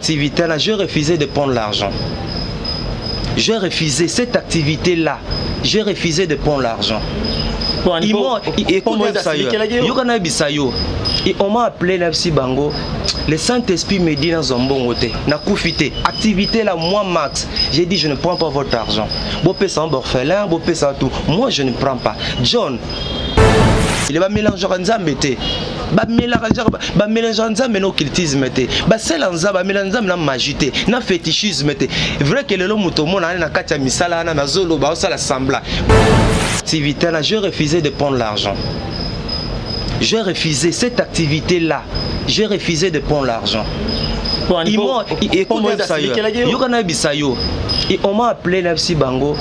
activité-là, j'ai refusé de prendre l'argent. J'ai refusé cette activité-là. J'ai refusé de prendre l'argent. On m'a appelé Napsi Bango. Le Saint-Esprit me dit dans un bon côté. Na profité. Activité là, moi Max. J'ai dit je ne prends pas votre argent. Bopé ça en orphelin, bopé ça tout. Moi je ne prends pas. John. Il va mélanger en zambété. Ba mélanger en zambé no cultisme té. Ba sel en zamba mélanger na magité, na fétichisme té. Vrai que le lomo to mona na katia misala na zolo ba osala sembla. Activité là, j'ai refusé de prendre l'argent. J'ai refusé cette activité-là. J'ai refusé de prendre l'argent. On m'a appelé Napsi Bango.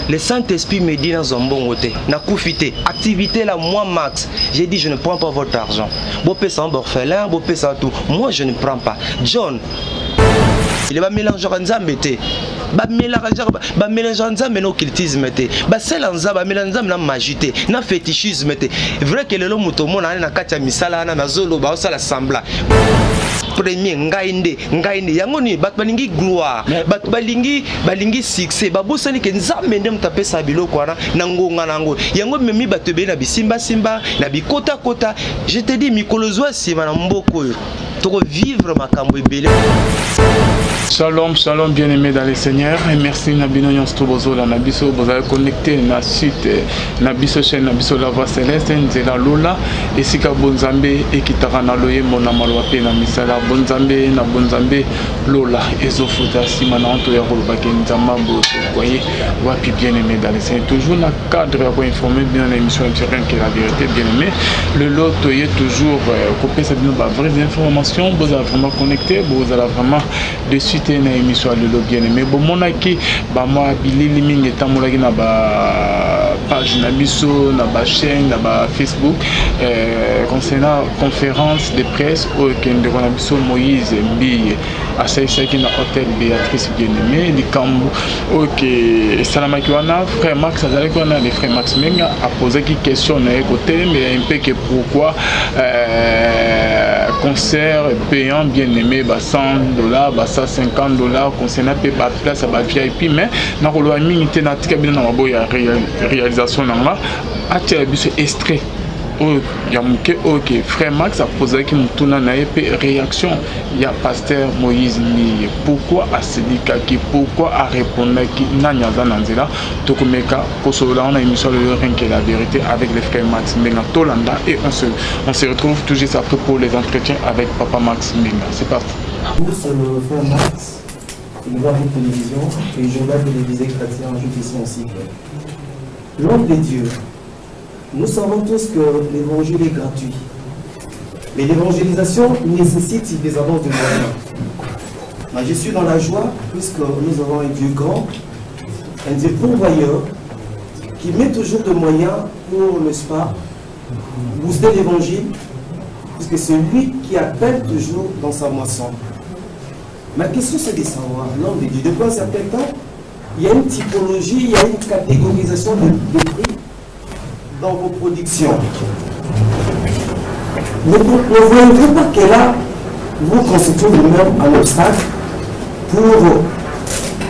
Le Saint-Esprit me dit dans un bon côté. Na profité. Activité là, moi Max. J'ai dit je ne prends pas votre argent. Bopé ça en orphelin, bopé ça tout. Moi je ne prends pas. John. Il va mélanger en zambété. Ba mélanger en zambé no cultisme té. Ba sel en zamba mélanger na magité, na fétichisme té. Vrai que le lomo to mona na katia misala na zolo ba osala sembla. Premier ngainde yango ni bat balingi gloire, bat balingi succès, ba bosani ke nzambe ndem taper sa biloko wana na ngonga nango. Yango memi batebe na bisimba na bikota kota. Je te dis mikolozwa sima na mboko yo. Toko vivre makambo ebele. Shalom, shalom, bien-aimés dans le Seigneur. Et merci Nabino Nyonsto Bozola, Nabiso, vous avez connecté na site, Nabiso chaîne, Nabiso la voix céleste, Nzela Lola, et Sika Bonzambe, et Kitara Naloye, Monamalwape, Namisala, Bonzambe, na Bonzambe, Lola, et Zofuta, Simananto, Yarolbake, Nzama, voyez, Wapi, bien-aimés dans le Seigneur. Toujours dans le cadre pour informer bien l'émission intérieure qui est la vérité, bien-aimé. Le lot est toujours coupé, ça donne vraies informations, vous avez vraiment connecté, vous avez vraiment de suite une émission de l'eau bien-aimé. Bon, mon aki, bah moi, bilili mingi tamulagi na ba page na biso, na ba chaîne, na ba Facebook, concernant conférence de presse au Kende na biso Moïse Mbi, à qui na hôtel Béatrice bien-aimé, di Kambu, ok, salamaki wana, frère Max, azali wana les frère Max Menga a posé qui question na côté, mais un peu que pourquoi concert payant bien-aimé, bah $100, bah $150, concernant la place à la VIP, mais dans le minute na tika bina na maboya réalisation là, a tiré biso extrait. Ok, frère Max a posé qui mutuna na épée réaction. Il y a pasteur Moïse Mbi. Pourquoi a sédika qui pourquoi a répondu qui nanyaza nanzela tokomeka kosola on a émission le rien que la vérité avec les frères Max Mbenga Tolanda et on se retrouve toujours après pour les entretiens avec papa Max Mbenga. C'est parti. C'est le frère Max, il voit une télévision et je vais téléviser chrétien en justice aussi. L'homme de Dieu. Nous savons tous que l'évangile est gratuit. Mais l'évangélisation nécessite des avances de moyens. Mais je suis dans la joie puisque nous avons un Dieu grand, un Dieu pourvoyeur, qui met toujours de moyens pour, n'est-ce pas, booster l'évangile, puisque c'est lui qui appelle toujours dans sa moisson. Ma question c'est de savoir, l'homme de Dieu, depuis un certain temps, il y a une typologie, il y a une catégorisation de prix dans vos productions. Ne voyez-vous pas que là, vous constituez vous-même un obstacle pour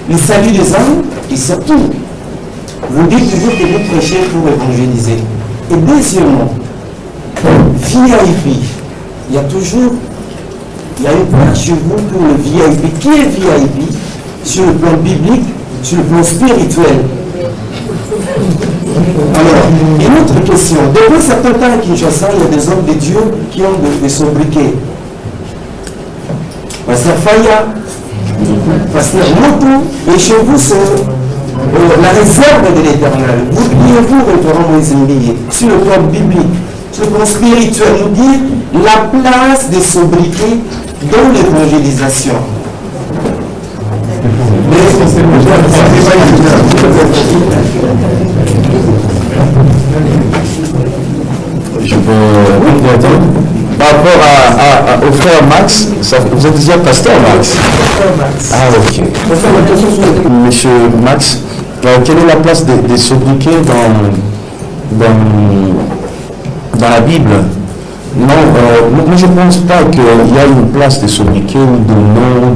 le salut des âmes et surtout, vous dites toujours que vous prêchez pour évangéliser. Et deuxièmement, VIP, il y a une place chez vous pour le VIP. Qui est VIP sur le plan biblique, sur le plan spirituel? Alors, une autre question. Depuis un certain temps à Kinshasa, il y a des hommes de Dieu qui ont des sobriquets. Pasteur Faya, Pasteur Motou, et chez vous, c'est la réserve de l'Éternel. Voudriez-vous, référent Moïse Mbi, sur le plan biblique, sur le plan spirituel, nous dire la place des sobriquets dans l'évangélisation? Je peux entendre. Par rapport au frère Max, vous êtes déjà pasteur Max? Ah ok. Monsieur Max, quelle est la place des sobriquets dans la Bible? Non, moi je ne pense pas qu'il y a une place de sobriquet ou de nom,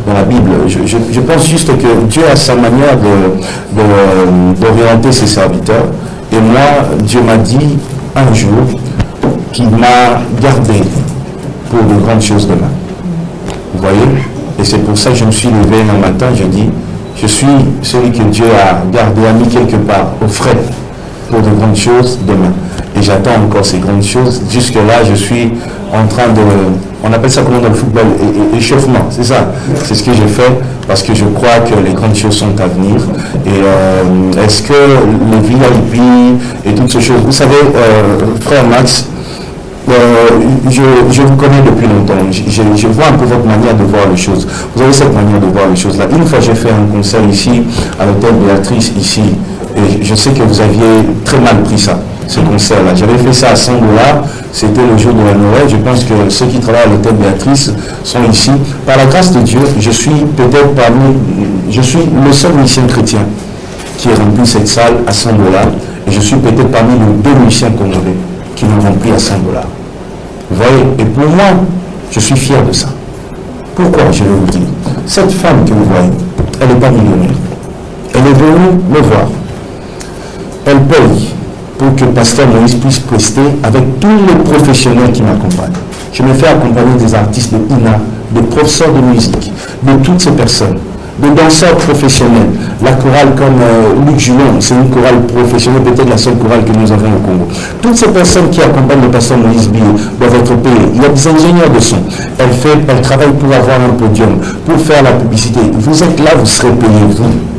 dans la Bible. Je pense juste que Dieu a sa manière d'orienter ses serviteurs. Et moi, Dieu m'a dit un jour qu'il m'a gardé pour de grandes choses demain. Vous voyez? Et c'est pour ça que je me suis levé un matin, je dis, je suis celui que Dieu a gardé, a mis quelque part, au frais, pour de grandes choses demain. Et j'attends encore ces grandes choses. Jusque-là, je suis en train de... On appelle ça comment dans le football? Échauffement, c'est ça. C'est ce que j'ai fait parce que je crois que les grandes choses sont à venir. Et est-ce que les VIP et toutes ces choses... Vous savez, frère Max, je vous connais depuis longtemps. Je vois un peu votre manière de voir les choses. Vous avez cette manière de voir les choses là. Une fois, j'ai fait un concert ici, à l'hôtel Béatrice, ici. Et je sais que vous aviez très mal pris ça, ce concert-là. J'avais fait ça à 100 $. C'était le jour de la Noël. Je pense que ceux qui travaillent à l'hôtel Béatrice sont ici. Par la grâce de Dieu, je suis le seul musicien chrétien qui a rempli cette salle à 100 $. Et je suis peut-être parmi les 2 musiciens congolais qui l'ont rempli à 100 $. Vous voyez, et pour moi, je suis fier de ça. Pourquoi, je vais vous dire? Cette femme que vous voyez, elle n'est pas millionnaire. Elle est venue me voir. Elle paye pour que Pasteur Moïse puisse prester avec tous les professionnels qui m'accompagnent. Je me fais accompagner des artistes de INA, des professeurs de musique, de toutes ces personnes, des danseurs professionnels. La chorale comme Luc Julon, c'est une chorale professionnelle, peut-être la seule chorale que nous avons au Congo. Toutes ces personnes qui accompagnent le Pasteur Moïse Bié doivent être payées. Il y a des ingénieurs de son. Elle travaille pour avoir un podium, pour faire la publicité. Vous êtes là, vous serez payés,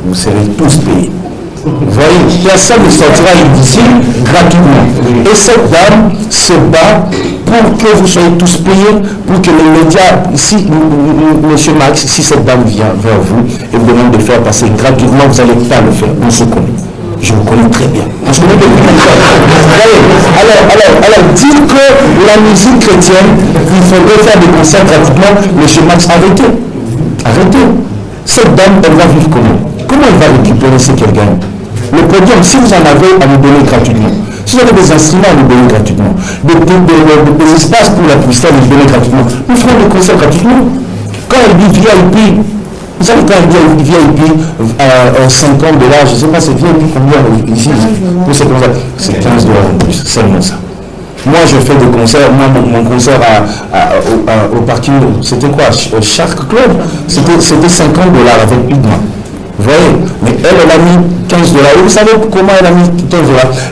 vous serez tous payés. Vous voyez, personne ne sortira d'ici gratuitement. Et cette dame se bat pour que vous soyez tous payés, pour que les médias, si M. Max, si cette dame vient vers vous et vous demande de faire passer gratuitement, vous n'allez pas le faire. On se connaît. Je vous connais très bien. On se connaît depuis longtemps. Alors, dire que la musique chrétienne, il faudrait faire des concerts gratuitement, M. Max, arrêtez. Arrêtez. Cette dame, elle va vivre comment? Comment elle va récupérer ce qu'elle gagne? Le podium, si vous en avez, à nous donner gratuitement. Si vous avez des instruments, à nous donner gratuitement. Des espaces pour la publicité, à nous donner gratuitement. Nous ferons des concerts gratuitement. Quand elle dit VIP, vous savez quand elle dit VIP, 50 $, je ne sais pas, c'est VIP combien ici pour ces concerts? C'est 15 $ en plus, seulement ça. Moi, je fais des concerts. Moi, mon concert au parking, c'était quoi? Shark Club, c'était 50 $ avec Pigma. Vous voyez, mais elle a mis 15 $. Et vous savez comment elle a mis 15 $?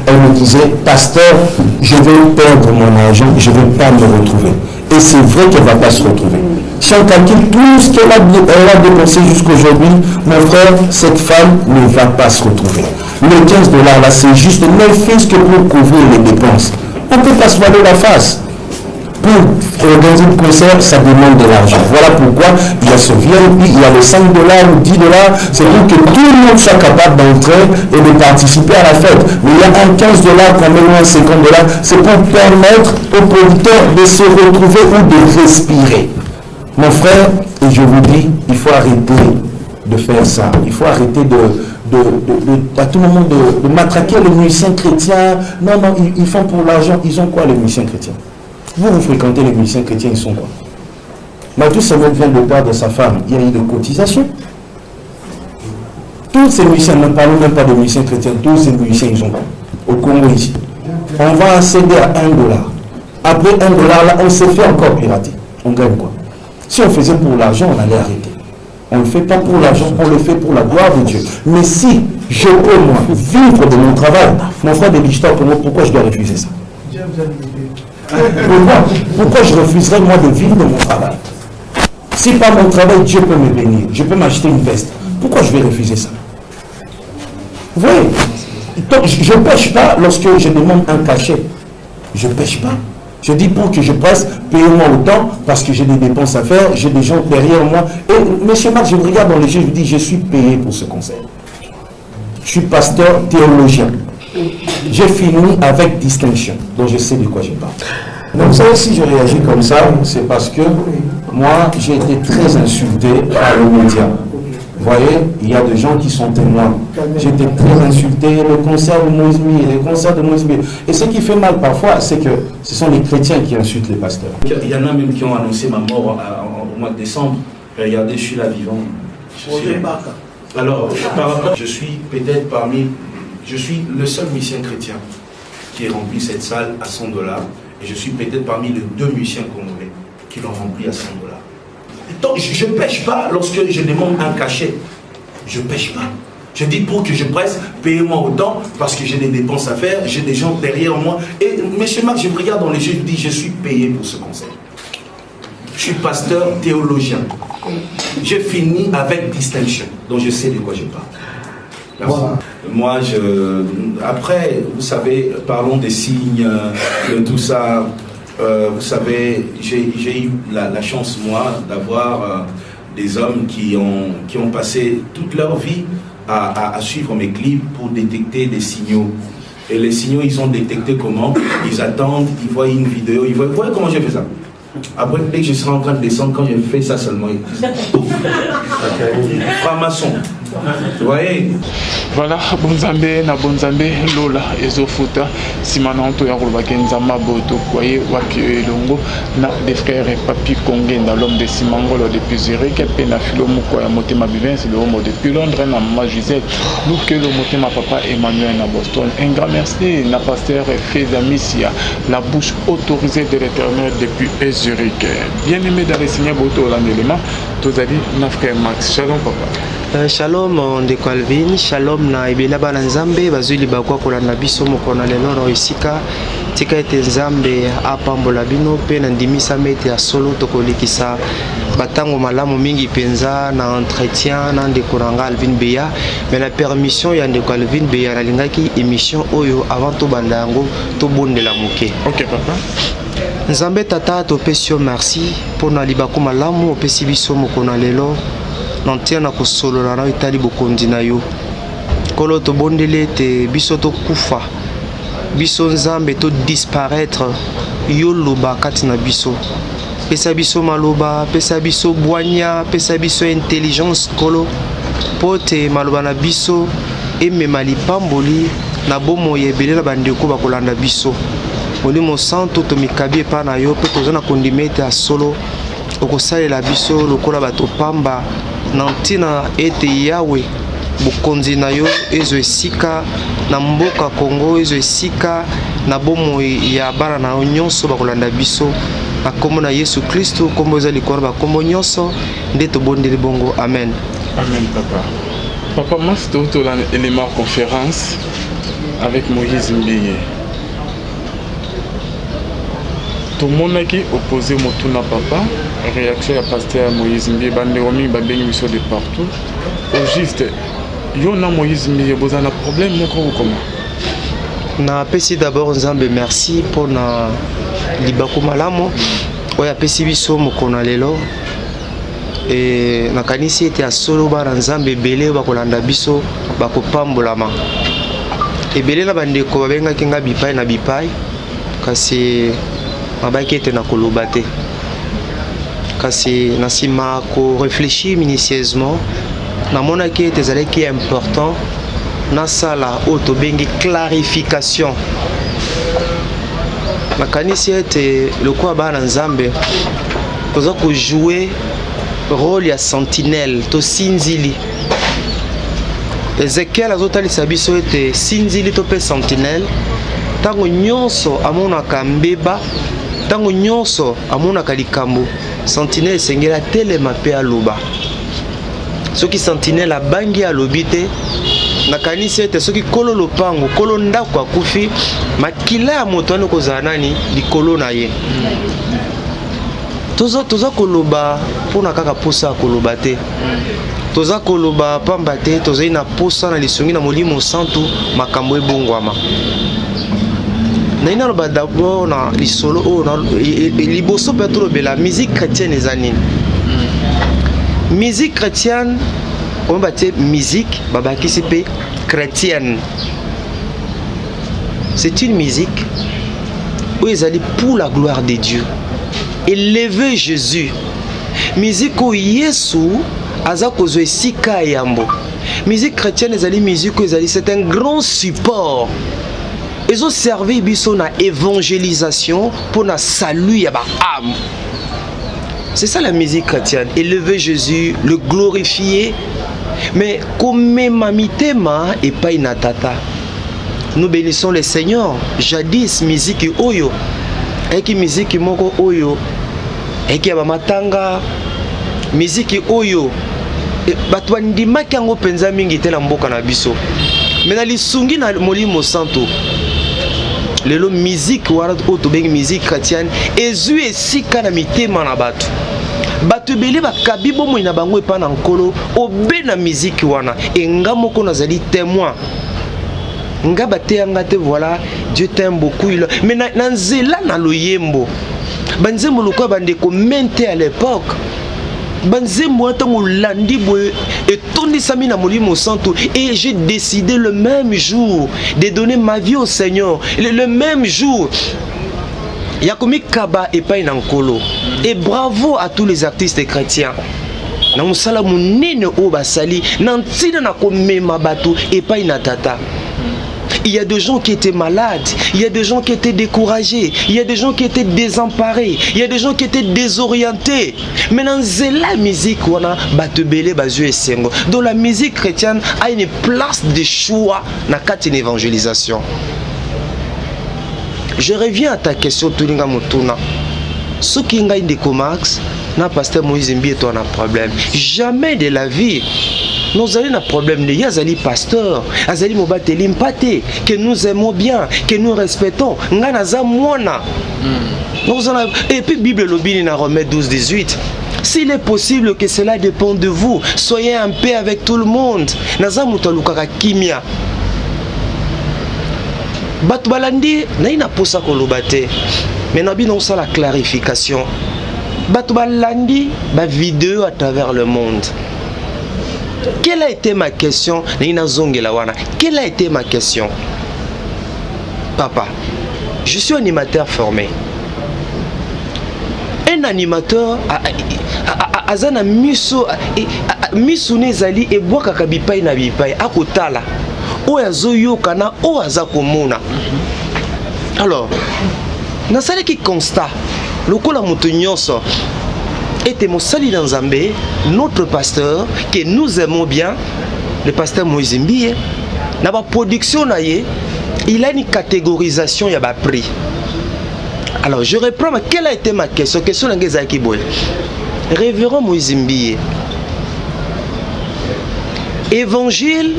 Elle me disait, pasteur, je vais perdre mon argent, je ne vais pas me retrouver. Et c'est vrai qu'elle ne va pas se retrouver. Si on calcule tout ce qu'elle a dépensé jusqu'aujourd'hui, mon frère, cette femme ne va pas se retrouver. Les 15 $ là, c'est juste ne fait que pour couvrir les dépenses. On ne peut pas se voiler la face. Pour organiser le concert, ça demande de l'argent. Voilà pourquoi il y a ce VIP, il y a les 5 $ ou 10 $, c'est pour que tout le monde soit capable d'entrer et de participer à la fête. Mais il y a un 15 $, qu'on met loin 50 $, c'est pour permettre aux producteurs de se retrouver ou de respirer. Mon frère, et je vous dis, il faut arrêter de faire ça. Il faut arrêter à tout moment de matraquer les musiciens chrétiens. Non, ils font pour l'argent. Ils ont quoi les musiciens chrétiens? Vous fréquentez les musiciens chrétiens, ils sont quoi? Mathieu Samuel vient de perdre sa femme. Il y a eu des cotisations. Tous ces musiciens, ne parlons même pas de musiciens chrétiens, tous ces musiciens, ils ont quoi? Au Congo ici. On va accéder à 1 $. Après 1 $, là, on s'est fait encore pirater. On gagne quoi? Si on faisait pour l'argent, on allait arrêter. On ne le fait pas pour l'argent, on le fait pour la gloire de Dieu. Mais si je peux, moi, vivre de mon travail, mon frère de l'histoire, pourquoi je dois refuser ça? Pourquoi je refuserais moi de vivre de mon travail? Si par mon travail Dieu peut me bénir, je peux m'acheter une veste, pourquoi je vais refuser ça? Vous voyez? Donc, je ne pêche pas lorsque je demande un cachet. Je ne pêche pas. Je dis pour que je presse, payez-moi autant parce que j'ai des dépenses à faire, j'ai des gens derrière moi. Et monsieur Max, je me regarde dans les yeux, je vous dis, je suis payé pour ce conseil. Je suis pasteur théologien. J'ai fini avec distinction, donc je sais de quoi je parle. Donc vous savez, si je réagis comme ça, c'est parce que moi, j'ai été très insulté par les médias. Vous voyez, il y a des gens qui sont témoins. J'ai été très insulté, le concert de Moïse Bié, les concerts de Moïse Bié. Et ce qui fait mal parfois, c'est que ce sont les chrétiens qui insultent les pasteurs. Il y en a même qui ont annoncé ma mort au mois de décembre. Regardez, je suis là vivant. Alors, par rapport, je suis peut-être je suis le seul musicien chrétien qui a rempli cette salle à $100. Et je suis peut-être parmi les 2 musiciens congolais qui l'ont rempli à $100. Donc, je ne pêche pas lorsque je demande un cachet. Je ne pêche pas. Je dis pour que je presse, payez-moi autant parce que j'ai des dépenses à faire, j'ai des gens derrière moi. Et M. Max, je me regarde dans les yeux, je dis, je suis payé pour ce concert. Je suis pasteur théologien. J'ai fini avec distinction, donc je sais de quoi je parle. Voilà. Moi, après, vous savez, parlons des signes, de tout ça. Vous savez, j'ai eu la chance, moi, d'avoir des hommes qui ont passé toute leur vie à suivre mes clips pour détecter des signaux. Et les signaux, ils sont détectés comment? Ils attendent, ils voient une vidéo, ils voient comment j'ai fait ça. Après, dès que je serai en train de descendre, quand j'ai fait ça seulement, franc-maçon. Vous voyez? Voilà, bonzambe na bonzambe lola ezofuta simana onto ya kolobaki nzamba boto kwaye waki elongo na des frères Papi Kongenda l'homme de Simangolo depuis Zurich pe na filo moko ya motema Bivens le homme depuis Londres na mama Gisèle nous que le motema papa Emmanuel na Boston. Un grand merci na pasteur Feza Missia, la bouche autorisée de l'Éternel depuis Zurich. Bien aimé dans les Seigneur boto l'élément tozali na frère Max. Shalom papa. Shalom ndeko Alvin, shalom na ebela bana nzambe bazuli bakwa kolanda biso mokona lelo na esika tika ete nzambe apambola bino pe na ndimisa mete ya solo tokolekisa batango malamu mingi penza na entretien na ndeko nanga Alvin Beya, mais la permission ya ndeko Alvin Beya nalingaki émission oyo avant to banda yango to bondela moke. OK papa. Nzambe tata topesi yo merci pona libako malamu opesi biso mokona lelo nantia na kosolola na etali bokondi na yo kolo to bondele te biso to kufa biso nzambe to disparaître yo loba kati na biso pesa biso maloba pesa biso bwanya pesa biso intelligence kolo pote maloba na biso emema lipamboli na bomo yebele na bandeko bakolanda biso Molimo santo to mikabi pa na yo pe tozana kondimete a solo okosalela biso lokola bato pamba nantina ete Yahweh bukonzi na yo ezo esika na mboka Kongo ezo esika na bomo ya bana na nyonso bakolanda biso na kombo na Yesu Kristo kombo za likoro ba kombo nyonso nde to bondeli bongo amen. Amen papa. Papa Mas to la élément conférence avec Moïse Mbiye. Tout le monde qui opposé Motuna papa, réaction à pasteur Moïse Mbiye, banderomi babengi biso de partout. Au juste, yona Moïse Mbiye, vous avez un problème ou comment? Na pesi d'abord nzambe merci pour na libako malamo oya pesi biso mokona lelo et na kanisi ete asolo ba nzambe belé bakolanda biso bakopambolama ebele na bandeko babengaki nga bipai na bipai kasi mabaki ete na koloba te kasi nasima ko réfléchir minutieusement namonaki ete ezalaki important na sala auto bengi clarification makanisi ete lokwa bana nzambe toza ko jouer rôle ya sentinelle to sinzili Ezekiel azotalisa biso ete sinzili to pe sentinelle tango nyonso amonaka mbeba tango nyonso amonaka likambo sentinelle esengela telema pe aloba soki sentinelle abangi alobi te nakanisi ete soki kolo lopango kolo ndako akufi makila ya moto wana kozala nani likolo na ye toza koloba mpona kaka posa ya koloba te toza koloba pamba te tozali na posa na lisongi na molimo santu makambo ebongwama naina loba d'abord na lisolo oyo liboso mpe tolobela musique chrétienne eza nini musique chrétienne on va dire musique babakisi pe chrétienne. C'est une musique où ils allaient pour la gloire de Dieu. Élever Jésus. Musique où Yesu azako zo esika yambo. Musique chrétienne ils allaient musique où ils allaient c'est un grand support. Ils ont servi biso na évangélisation pour na salut ya ba âme. C'est ça la musique chrétienne. Élever Jésus, le glorifier. Mais comme mamitema et pas inatata. Nous bénissons le Seigneur. Jadis, musique oyo. Et qui musique moko oyo. Et qui a matanga. Musique oyo. Bato bandimaki yango penza mingi te na mboka na biso. Mais na lisungi na molimo santo. Lelo musique wana oto bengi musique chrétienne ezui esika na mitema na bato. Bato bele bakabi bomo ina bango epa na nkolo obe na musique wana enga moko nazali témoin. Nga bateyanga te voilà, Dieu t'aime beaucoup. Mais na nzela na loyembo. Banzembo lokwa bandeko mente à l'époque. Banzembo atango landi boye et tondisami na molimo santo et j'ai décidé le même jour de donner ma vie au Seigneur. Le même jour. Yakomi Kaba et pas inankolo. Et bravo à tous les artistes chrétiens. Na musala munene o basali nantina na komema bato et pas inatata. Il y a des gens qui étaient malades, il y a des gens qui étaient découragés, il y a des gens qui étaient désemparés, il y a des gens qui étaient désorientés. Maintenant, c'est la musique on a batebele bazu et sengo. Donc la musique chrétienne a une place de choix dans une évangélisation. Je reviens à ta question, Tuninga Mutuna. Ce qui est un Max, na pasteur Moïse Mbi toi un problème. Jamais de la vie. Nous avons un problème. Il y a des pasteurs, Azali Mobateli Mpate, que nous aimons bien, que nous respectons. Et puis Bible Lobini na Romains 12-18. S'il est possible que cela dépend de vous, soyez en paix avec tout le monde. Nazamutaluka kimia. Batbalandi naina posa kolobate. Mais nabi non ça la clarification. Batbalandi ba vidéo à travers le monde. Quelle a été ma question? Quelle a été ma question? Papa, je suis animateur formé. Un animateur azana miso misune zali e boka kabipai na bipai akotala o azoyo kana o azakomona. Alors, nasale ki constat lokola moto nyonso était mon sali dans Zambé, notre pasteur que nous aimons bien, le pasteur Moïse Mbi, dans la production il a une catégorisation, il y a un prix. Alors je reprends, quelle a été ma question? Question de Ngezaki Boy. Révérend Moïse Mbi. Évangile,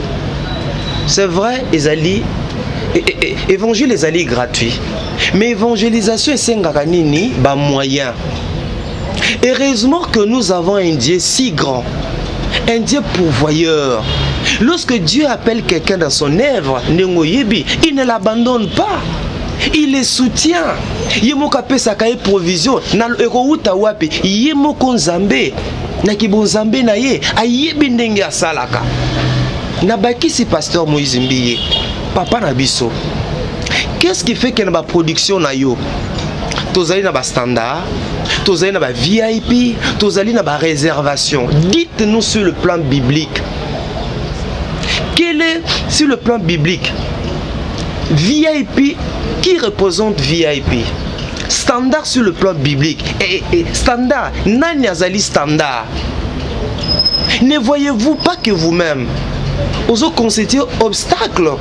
c'est vrai, évangile les alliés gratuits. Mais évangélisation c'est un moyen. Heureusement que nous avons un Dieu si grand, un Dieu pourvoyeur. Lorsque Dieu appelle quelqu'un dans son œuvre, il ne l'abandonne pas. Il les soutient. Yemokape sakaye provision. Nal erouta wapi. Yemoko nzambe. Nakibon nzambe na ye. Ayebi ndenge asalaka. Nabaki si pasteur Moïse Mbiye. Papa Nabiso. Qu'est-ce qui fait que na production na yo? Tozali na ba standard, tozali na ba VIP, tozali na ba réservation. Dites-nous sur le plan biblique. Quel est sur le plan biblique? VIP, qui représente VIP? Standard sur le plan biblique. Et standard, nani azali standard? Ne voyez-vous pas que vous-même, vous constituez obstacle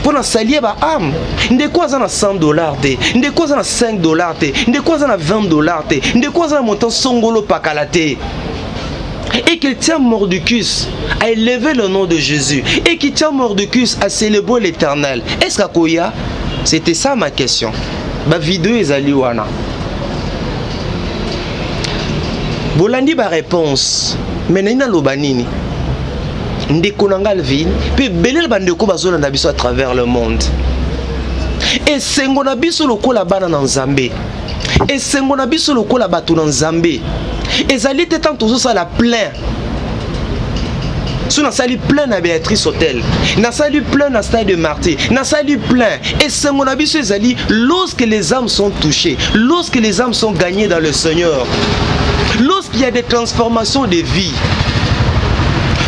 pour nous saluer ba âme. De quoi ça na $100 te, de quoi ça na $5 te, de quoi ça na $20 te, de quoi ça na montant songolo pakalate. Et qu'il tient Mordicus à élever le nom de Jésus. Et qu'il tient Mordicus à célébrer l'Éternel. Est-ce qu'à Koya? C'était ça ma question. Ma vidéo est allée wana. Bolandi ba réponse. Mais n'a lobanini. Ndeko nangal vin. Puis belel bandeko bazola na biso à travers le monde. Et sengo na biso lokola bana na Nzambe. Et sengo na biso lokola batu na Nzambe. Ezali te tant toujours ça la plein. Si on a sali plein à Béatrice Hôtel, on a sali plein à Stade de Martyr, on a sali plein. Et c'est mon avis sur Ezali, lorsque les âmes sont touchées, lorsque les âmes sont gagnées dans le Seigneur, lorsqu'il y a des transformations de vie,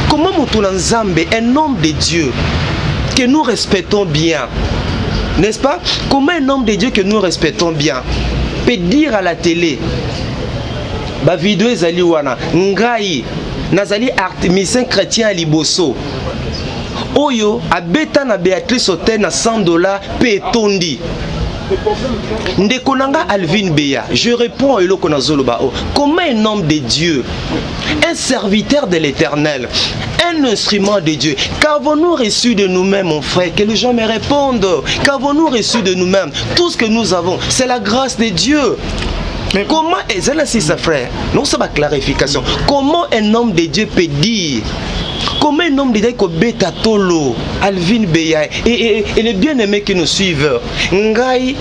comment Moutouna Nzambe, un homme de Dieu que nous respectons bien, n'est-ce pas? Comment un homme de Dieu que nous respectons bien peut dire à la télé, ba vidéo ezali wana ngai nazali musicien chrétien à liboso oyo abeta na Béatrice Hotel na $100 pe tondi Ndekonanga Alvin Beya, je réponds à Eloko Nazoloba. Comment un homme de Dieu, un serviteur de l'Éternel, un instrument de Dieu, qu'avons-nous reçu de nous-mêmes, mon frère? Que les gens me répondent. Qu'avons-nous reçu de nous-mêmes? Tout ce que nous avons, c'est la grâce de Dieu. Mais comment, et c'est là, c'est ça, frère. Non, c'est ma clarification. Comment un homme de Dieu peut dire? Comment un homme de Dieu peut bêta tolo, Alvin Beya et les bien-aimés qui nous suivent? Ngai,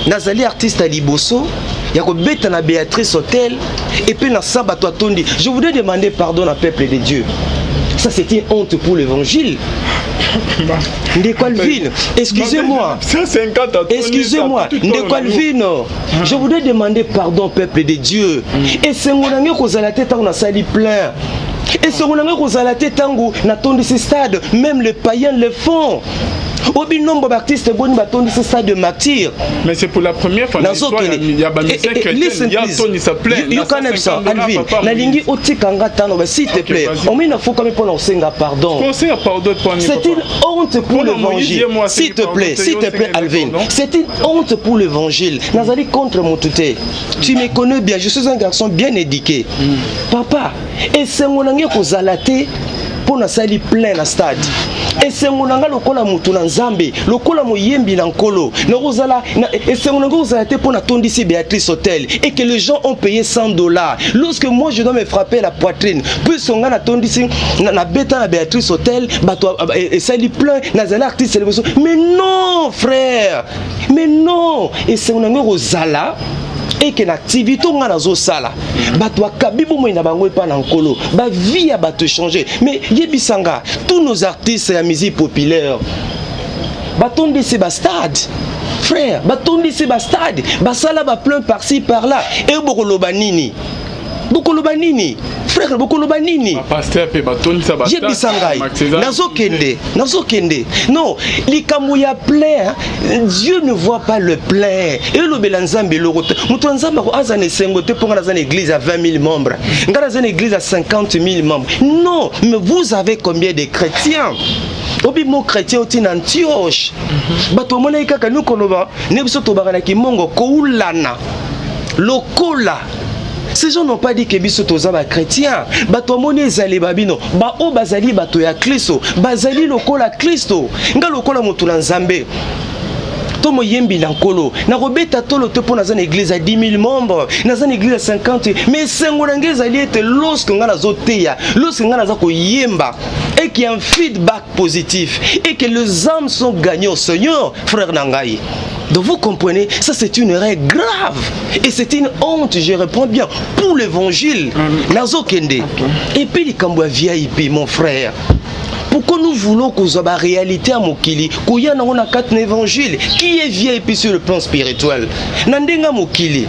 Nazali artiste à Liboso, Yako bêta na Béatrice Hotel, et puis na Sabato Tondi. Je voudrais demander pardon au peuple de Dieu. Ça, c'est une honte pour l'évangile. Ndekwalvin, excusez-moi. Excusez-moi, Ndekwalvin, je voudrais demander pardon au peuple de Dieu. Et c'est mon ami qui a la tête on a sali plein. Et c'est mon ami qui a la tête on a tourné ce stade. Même les païens le font. Obi nombre d'artistes boni batondi ce stade de martyr. Mais c'est pour la première fois dans l'histoire il y a musicien chrétien, il y a Tony ça plaît. You can have ça, Alvin. Na lingi otikanga tano, s'il te plaît. On met faut quand même pour senga pardon. C'est une honte pour l'évangile. S'il te plaît, Alvin. C'est une honte pour l'évangile. Nazali contre mon touté. Tu me connais bien, je suis un garçon bien éduqué. Papa, et c'est mon ami ko zalaté pour na sali plein na stade. Et c'est mon anga lokola mutu na nzambe, lokola moyembi na nkolo. Et c'est mon anga ozalate pour na tondisi Béatrice Hotel et que les gens ont payé $100. Lorsque moi je dois me frapper la poitrine, puis son gars na tondisi na beta na Béatrice Hotel, bato et ça lui plein nazala artiste. Mais non frère, mais non. Et c'est mon anga ozala et que l'activité on a zo sala bato akabibo mo ina bango pa na nkolo ba vie a bato changer. Mais yebisanga tous nos artistes ya musique populaire batonde c'est bastade frère, batonde c'est bastade basala ba plein par-ci par-là et bokoloba nini frère, bokoloba nini pasteur pe batonde ça bastade yebisangai nazo kende non likambo ya plein Dieu ne voit pas le plein et le belanzambe lorote muto nzamba ko azane sengo te ponga dans une église à 20 000 membres ngala dans une église à 50 000 membres non mais vous avez combien de chrétiens? Obi mo chrétien oti na Antioche bato mona ikaka nukoloba nebiso to bakana ki mongo ko ulana lokola. Ces gens n'ont pas dit que biso toza ba chrétien. Bato moni ezali babino. Ba o bazali bato ya Kristo. Bazali lokola Kristo. Nga lokola mutu na Nzambe. Tomo yembi na nkolo. Na robeta tolo te po na zane église à 10 000 membres. Na zane église à 50. Mais sengo na ngeza ali ete lorsque nga na zoteya. Lorsque nga na za ko yemba. Et qu'il y a un feedback positif. Et que les âmes sont gagnées au Seigneur. Frère Nangaï. Donc vous comprenez, ça c'est une règle grave. Et c'est une honte, je réponds bien, pour l'évangile. Nazo Kende. Et puis les Kamboua VIP, mon frère. Pourquoi nous voulons qu'on soit la réalité à Mokili? Qu'il y a un quatre évangile. Qui est VIP sur le plan spirituel? Nandenga Mokili.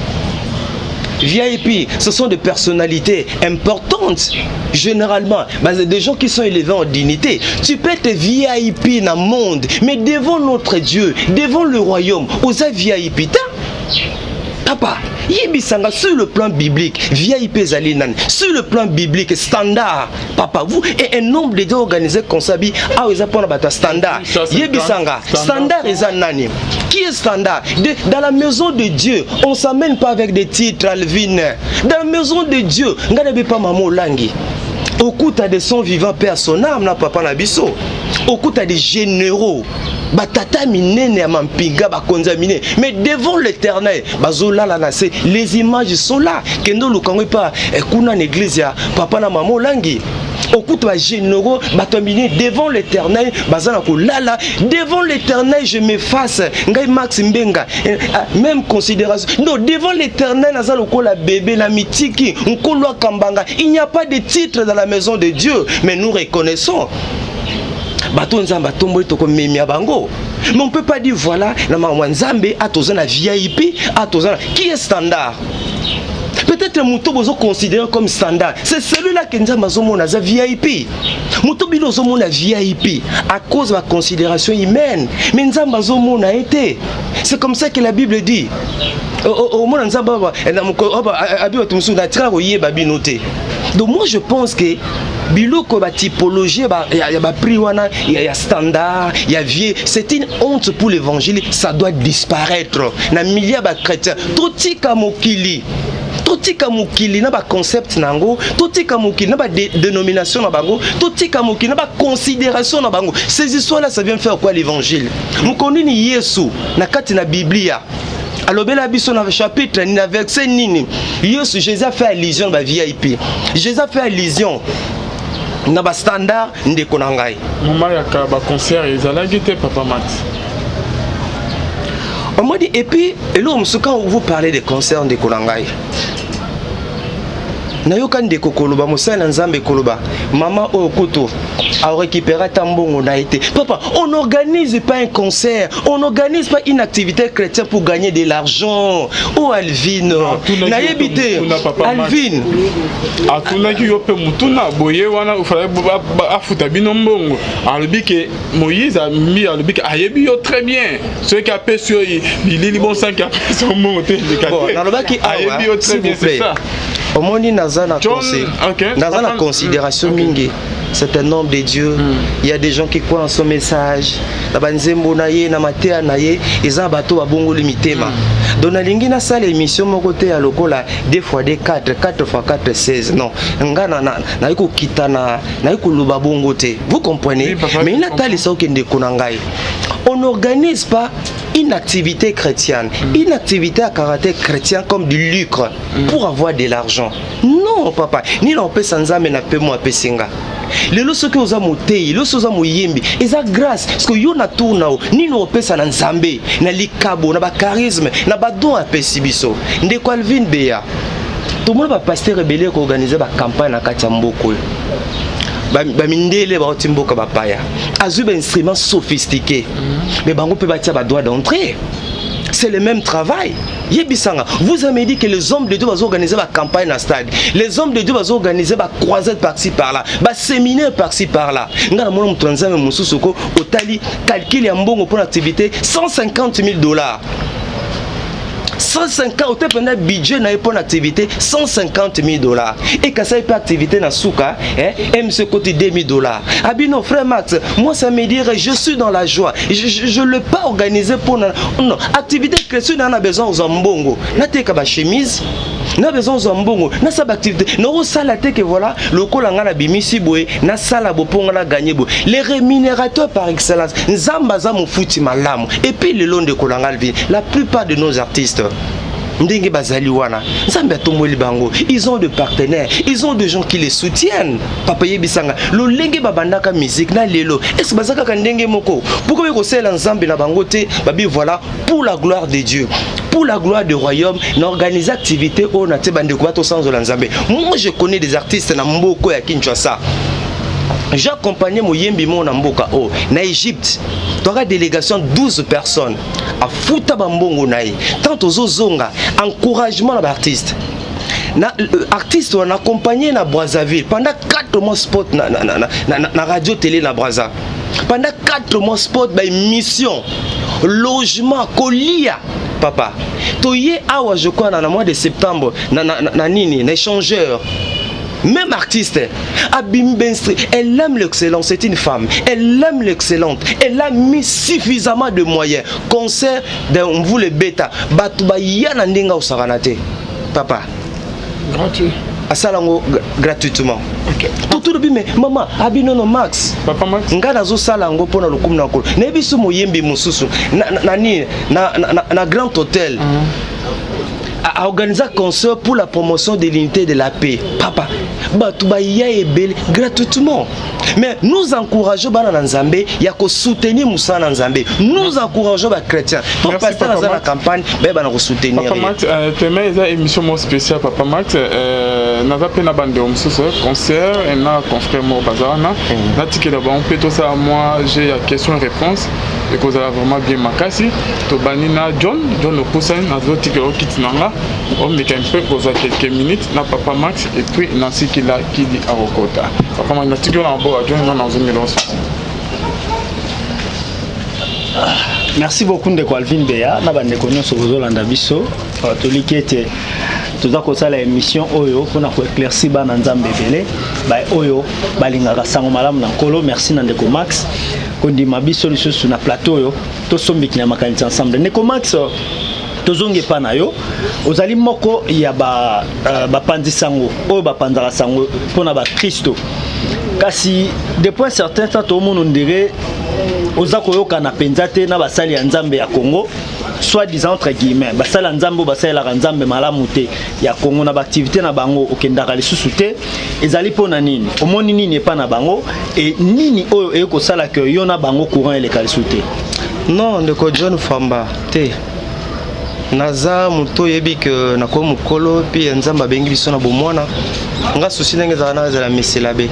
VIP, ce sont des personnalités importantes, généralement, des gens qui sont élevés en dignité. Tu peux être VIP dans le monde, mais devant notre Dieu, devant le royaume, aux VIP, papa, yebisanga sur le plan biblique, VIP zalinan, sur le plan biblique, standard, papa, vous, et un nombre de gens organisés comme ça, ah, ils apprennent à standard, yebisanga, standard et zanani. Qui est standard? Dans la maison de Dieu, on ne s'amène pas avec des titres, Alvin. Dans la maison de Dieu, on ne pas maman langi. Au coup, tu as des sons vivants, père son âme, na papa nabiso. Au coup, tu as des généraux. Batata minene mampinga bakonza mine. Mais devant l'Éternel, bazola la nase, les images sont là. Kendo lukango pa kuna l'église ya papa na maman langi. Au coup, tu as généraux, batomine devant l'Éternel, bazana ko lala. Devant l'Éternel, je m'efface. Ngai Max Mbenga. Même considération. Non, devant l'Éternel, nazalo ko la bébé, la mitiki, nkolo kambanga. Il n'y a pas de titre dans la maison de Dieu, mais nous reconnaissons. Mais on ne peut pas dire voilà, na VIP, qui est standard. Peut-être que Mouto Bozo considéré comme standard. C'est celui-là qui est un VIP. Mouto Bilozo a VIP à cause de la considération humaine. Mais Nzambazo a été. C'est comme ça que la Bible dit. Donc moi je pense que biloko ba typologie il y a prix wana, il y a standard, il y a vieux, c'est une honte pour l'évangile, ça doit disparaître. Na milliard ba chrétiens, totika mokili na ba concept nango, totika mokili na ba dénomination na bango, totika mokili na ba considération na bango. Ces histoires là ça vient faire quoi l'évangile? Mukonini Yesu na kati na Biblia. Alors bela biso na chapitre ni na verset nini? Yesu Jésus a fait allusion ba VIP. Jésus a fait allusion na ba standard ndeko na ngai. Mama ya ka ba concert ezalaki te Papa Max. On m'a dit et puis et là quand vous parlez de concert ndeko na ngai. Nayoka ndeko koloba mosala nzambe koloba mama okoto a récupéré tambongo na été. Papa, on n'organise pas un concert, on n'organise pas une activité chrétienne pour gagner de l'argent. Oh Alvin, naïbité, Alvin. Atuna ki yope mutuna boye wana ufala afuta binombongo. Alobi ke Moïse a mis alobi ke ayebi yo très bien. Ceux qui appellent sur Billy bon sang qui appellent son monté de bon, nalobaki ayebi yo très bien c'est ça. Au moins nazana considération mingi. C'est un homme de Dieu. Il y a des gens qui croient en son message. Nabanzembo naye na matea naye eza bato ba bongo limitema. Donc na lingi na sala émission mon côté à lokola 2x4 4x4 16. Non, ngana na iko kitana na iko luba bongo te. Vous comprenez? Oui, mais il a tali ça okende konangai. On n'organise pas une activité chrétienne, une activité à caractère chrétien comme du lucre pour avoir de l'argent. Non, papa. Ni l'on peut sans amener na peu moi pesinga. Les lois que vous avez les lois que vous avez yembi, ils ont grâce parce que yo na tourna ni no pesa na nzambe, na likabo, na ba charisme, na ba don a pesibiso. Ndeko Alvin Beya. Tout le monde va pasteur rebelle qui organiser ba campagne na kati ya mboko. Ba mindele ba otimboka ba paya. Azu ba instrument sophistiqué. Mais bango peut bâtir ba droit d'entrée. C'est le même travail. Vous avez dit que les hommes de Dieu vont organiser la campagne dans le stade. Les hommes de Dieu vont organiser la croisade par-ci par-là. La séminaire par-ci par-là. Nous avons calculé un bon pour l'activité $150,000. 150 pendant budget na pour activité $150,000 et quand ça peut activité na souka MC côté $2,000. Abino frère Max, moi ça me dirait je suis dans la joie. Je le pas organisé pour non activité chrétienne on a besoin aux mbongo. Na te ka ba chemise na besoin aux mbongo. Na sa activité no sala te que voilà le kolanga na bimisi boy na sala bo ponga na gagner bo. Les rémunérateurs par excellence nzamba za mu futi malamu et puis le long de kolanga la plupart de nos artistes ndenge bazali wana nzambe atomoli bango, ils ont des partenaires, ils ont des gens qui les soutiennent. Papa yebisanga lo lenge babandaka musique na lelo est-ce bazaka ka ndenge moko pourquoi ko sela nzambe na bango te babi voilà pour la gloire de Dieu, pour la gloire du royaume n'organiser activité on a te bande ko bato sans nzambe. Moi je connais des artistes na mboko ya Kinshasa. J'ai accompagné Moyembi mon Mboka na Égypte. Tu auras délégation 12 personnes à Fouta Bambongo naï. Tant aux zonga encouragement à l'artiste. Artiste on accompagné na Brazzaville pendant 4 mois spot na radio télé na Brazza. Pendant 4 mois spot by mission logement colia papa. Toyé awa je crois na mois de septembre na nini na échangeur. Même artiste, Abim Benstri, elle aime l'excellence, c'est une femme, elle aime l'excellence, elle a mis suffisamment de moyens. Concert, on vous le bêta, Batouba Yana Ndinga ou Saranate. Papa. Gratuit. Asalango gratuitement. Ok. Tout le mais maman, Abinono Max. Papa Max. Ngana zo salango pona lokum na kolo. Nebisu moyembi mususu na grand hôtel. À organiser un concert pour la promotion de l'unité de la paix. Papa, gratuitement. Mais nous encourageons Bana Nzambé, il y a que soutenir Moussa Nzambé. Nous encourageons les chrétiens. Pour passer dans la campagne, il va nous soutenir. Papa Max, tu as une émission spéciale, Papa Max. Nous avons fait un concert et nous avons confrère Mo Bazarana. On peut tout ça, moi j'ai une question et réponse. Et que vous avez vraiment bien makasi. To banina John Okusen, nous avons dit que on met un peu pour quelques minutes, na Papa Max et puis Nancy qui dit à Rokota. Papa Max, nous avons dit que nous avons une million. Merci beaucoup de Alvin Beya, na bande konyo so Zolanda biso toliki ete toza kosala émission oyo mpona koéclaircir bana nzambe ebele oyo balingaka sango malamu na nkolo. Merci na ndeko Max kondima biso lisusu na plateau oyo tosombiki na makanisi ensemble. Ndeko Max tozongi epa na yo ozali moko ya bapanzi sango oyo bapanzaka sango mpona bakristo, kasi depuis un certain temps tomona ondire oza koyoka na penza te na basali ya nzambe ya Congo, soit disant entre guillemets basali ya nzambe basalelaka nzambe malamu te ya Congo na baaktivité na bango okendaka lisusu te. Ezali mpona nini? Omoni nini epa na bango e nini oyo ekosalaka yo na bango courant eleka lisusu te? Non, ndeko John Famba te naza moto yebi que nako mukolo puis nzamba bengi biso na bomwana nga souci ndenge za la mesela be.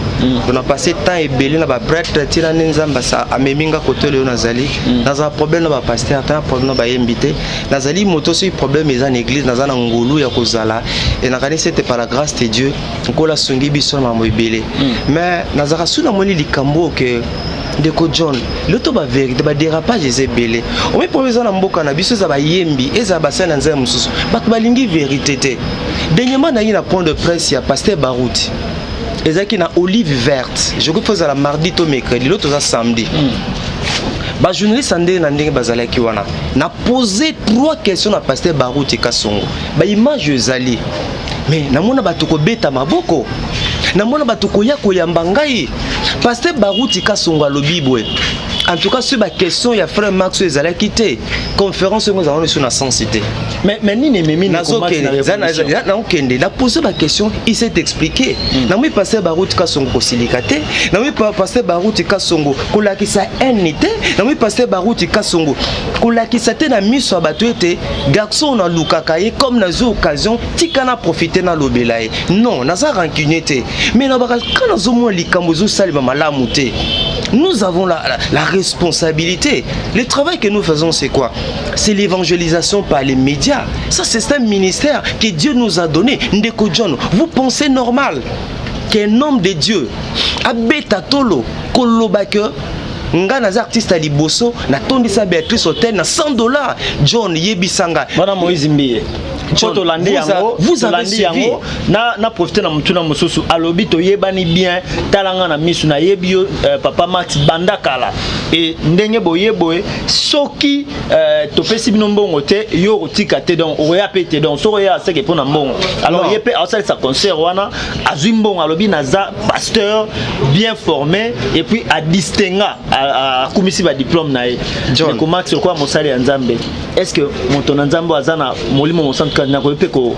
On a passé temps ebele na ba prêtre tira nzamba sa ameminga côté le nazali naza problème na ba pasteur ta problème na ba invité nazali moto si problème eza na église naza na ngulu ya kozala et na kanisi c'était par la grâce de Dieu nkola songi biso na moibele mais nazaka suna moni likambo que Ndeko John, l'auto ba vérité ba dérapage ezebele. On met problème na mboka na biso za ba yembi eza ba sana nzambe mususu. Ba balingi vérité te. Dernièrement na une point de presse ya pasteur Barouti. Ezaki na olive verte. Je crois que ça la mardi to mercredi, l'autre ça samedi. Ba journaliste ande na ndenge bazalaki wana. Na poser 3 questions na pasteur Barouti Kasongo. Ba image ezali. Mais namona batoko beta maboko. Namona batoko ya koyamba ngai. Pasteur Barouti Kasongo alobi boye. En tout cas, sur la question, il y a frère Max Ezala quitté. Conférence, nous avons sur la sensité. Mais ni la posé la question, il s'est expliqué. N'a passé Barouti Kasongo silicate. N'a passé Barouti Kasongo kolakisa NT. N'a passé Barouti Kasongo kolakisa te na miso abatuete. Garçon na lukakaye comme na zo occasion, tikana profiter na lobelaye. Non, na za rancunité. Mais na baka kana zo mo likambozo salima malamu te. Nous avons la responsabilité. Le travail que nous faisons, c'est quoi? C'est l'évangélisation par les médias. Ça, c'est un ministère que Dieu nous a donné. Ndeko John, vous pensez normal qu'un homme de Dieu, Abeta Tolo, Kolobake, nga naza artiste à Liboso, na tondisa Béatrice Hotel na $100. John Yebisanga. Madame Moïse Mbiye. John, vous avez suivi. Na profiter na mutuna mususu alobi to yebani bien talanga na misu na yebio papa Max Bandakala et ndenge boyeboye soki to pesi bino mbongo te yo otika te donc oya pete donc so ya seke pona mbongo alors yepe asali sa concert wana azumbongo alobi naza pasteur bien formé et puis a distinga a kumisi ba diplôme na e John ko Max quoi mosali ya Nzambe est-ce que moto Nzambe azana molimo mosantu na ko yepe ko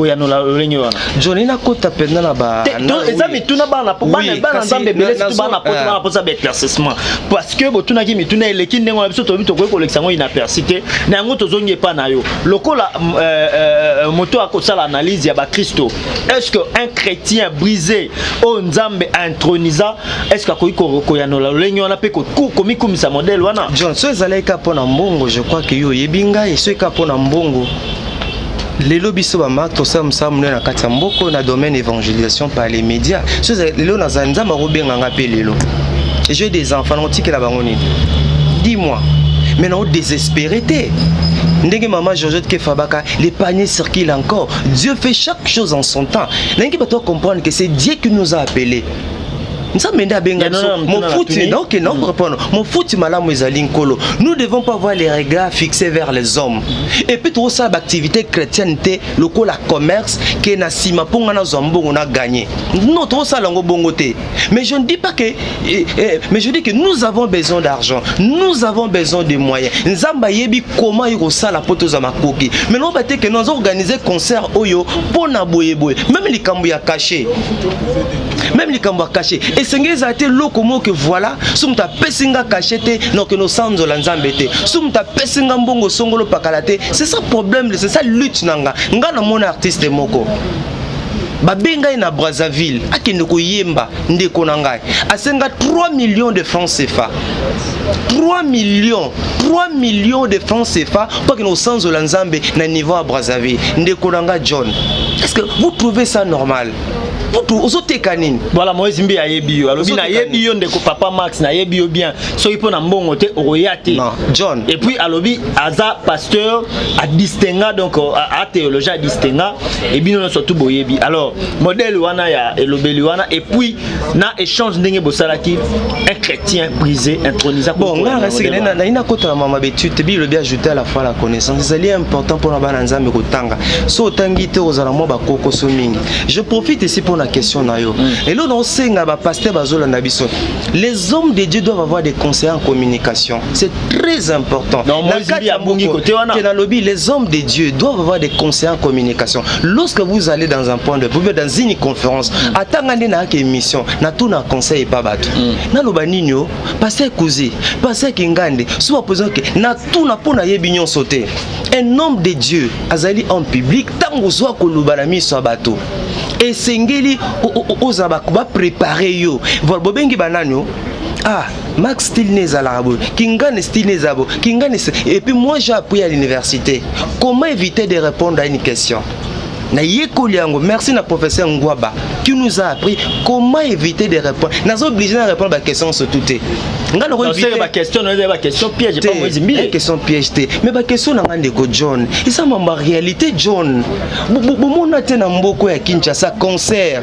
yanola lenyo wana John ina kota penda na ba ezami tuna bana bana Nzambe belesi tu bana poto posa ba éclaircissement parce que botuna ki mituna eleki ndengo na biso to bito ko collectionner ina persité na ngo tozongi pa na yo lokola moto akosala analyse ya ba Christo est-ce que un chrétien brisé au Nzambe introniza est-ce que ko yanola lenyo wana pe ko komi kumisa modèle wana John so ezaleka pona mbongo je crois que yo yebinga eso eka pona mbongo lelo biso ba mak to sam na kati ya mboko na domaine évangélisation par les médias so lelo na zanza marobenga ngape lelo j'ai des enfants notiki la bango nini dis-moi maintenant désespéré té ndenge maman Georgette Kefabaka les paniers circulent encore Dieu fait chaque chose en son temps ndenge bato comprendre que c'est Dieu qui nous a appelés. Nous ne devons pas voir les regards fixés vers les hommes. Et puis tout ça, l'activité chrétienne, le commerce, qui est na sima pour on a gagné. Non, tout ça, mais je ne dis pas que, mais je dis que nous avons besoin d'argent, nous avons besoin de moyens. Nzamba yebi comment il ressent la pote aux makoki. Mais non, que nous avons organisé concert oyo pour na boye boye. Même les cambouis cachés, même les cambouis cachés. Et c'est le comment que voilà, sous ta pessinga cachete, non que nos sangs la nzambete, sous ta pessinga mbongo songolo pakalate, c'est ça problème, c'est ça lutte nanga. Nga na mon artiste moko. Babenga na Brazzaville, akende ko yemba ndeko nangai. Asenga 3 millions de francs CFA. 3 millions de francs CFA pour que nos sangs la nzambe na niveau à Brazzaville. Ndeko nanga John. Est-ce que vous trouvez ça normal? Tout ozoteka nini? Voilà, Moïse Mbi ayebi yo. Alobi na yebi yo ndeko papa Max na yebi yo bien. So ipo na mbongo te okoyate. Non, John. Et puis alobi aza pasteur a distinga donc a théologien a distinga et bino no surtout boyebi. Alors, modèle wana ya elobeli wana et puis na échange ndenge bosalaki un chrétien brisé intronisé. Bon, ngara sikena na ina kota mama betu te bi le bien ajouter à la fois la connaissance. C'est important pour na bana nzambe kotanga. So tangi te ozala mo ba koko so mingi. Je profite ici pour la question na yo. Et là on sait nga ba pasteur bazolanda biso. Les hommes de Dieu doivent avoir des conseillers en communication. C'est très important. Non, moi je dis à Bongi côté wana. Les hommes de Dieu doivent avoir des conseillers en communication. Lorsque vous allez dans un point de vue, dans une conférence, attendez na émission, na tout na conseil pas bateau. Na loba ninyo, passer Kouzi, passer Kingande, soit posant que na tout na pona yebinyon sauter. Un homme de Dieu, azali en public, tango soit koloba na miso bateau. Et sengeli ozaba ba préparer yo. Vol bobengi bananyo. Ah, Max style nezalabo, Kingane style nezabo, Kingane. Et puis moi j'ai appris à l'université comment éviter de répondre à une question. Na yekoliango, merci na professeur Ngwaba qui nous a appris comment éviter de répondre. Nous sommes obligés de répondre à la question sur tout. La question piège, pas moi une question piège. Mais la question n'a rien de John. Et ça ma réalité John. Mon atteint mboko ya Kinshasa concert